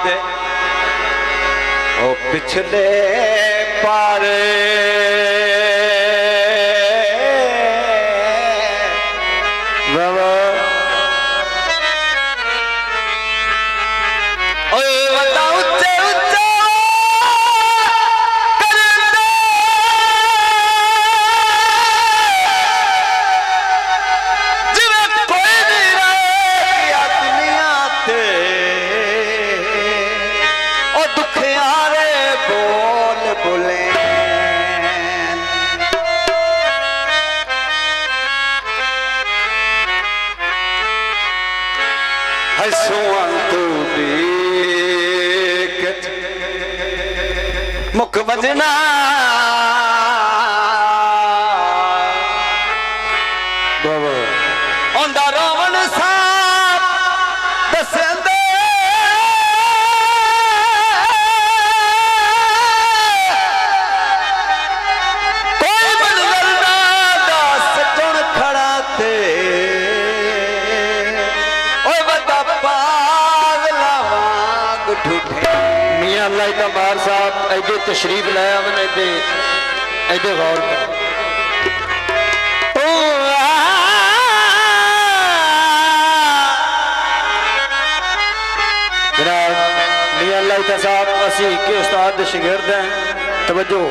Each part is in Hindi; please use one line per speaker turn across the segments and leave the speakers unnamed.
दे ओ पिछले पारे मुख बजना आंदा रावण साहब दसेंदे कोई बलगरदा दा सजन खड़ा थे ओए बदा पागला वांग ठूठे मियां अल्लाह तबार साहब ऐदे तशरीफ लाया मैंने ऐदे गौर कर जनाब मियां अल्लाह साहब असी के उस्ताद दे शागिर्द हैं तवज्जो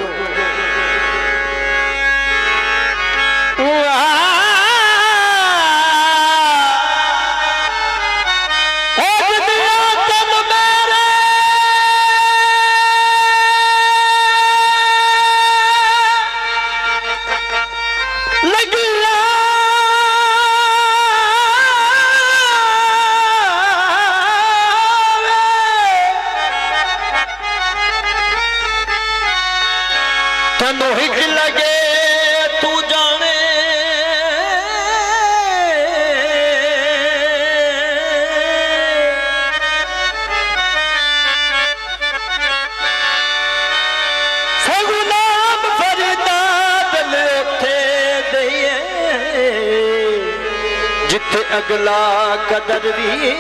लगे तू जाने सगु नाम फरीदा दिल उथे दइए जिथे अगला कदर भी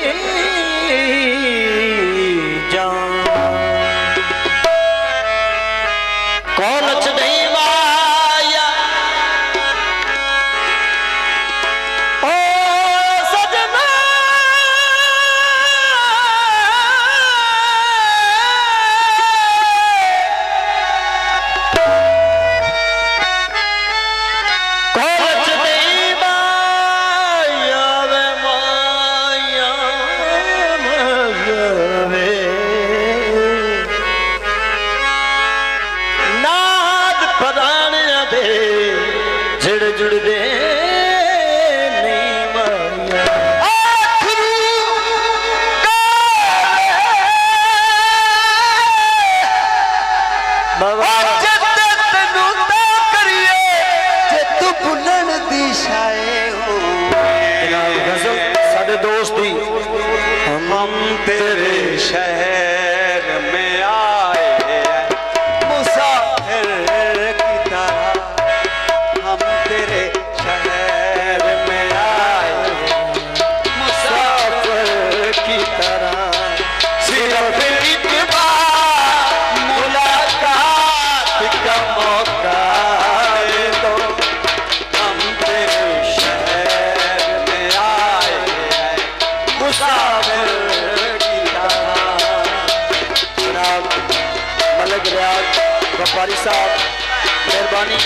जान कौन नहीं दोस्ती हम तेरे शहर में आए मुसाफिर की तरह हम तेरे शहर में आए मुसाफिर की तरह सिर्फ एक बार मुलाकात का मौका दो हम तेरे शहर में आए मुसाफिर की तरह जनाब मलिक रियाज व्यापारी साहब मेहरबानी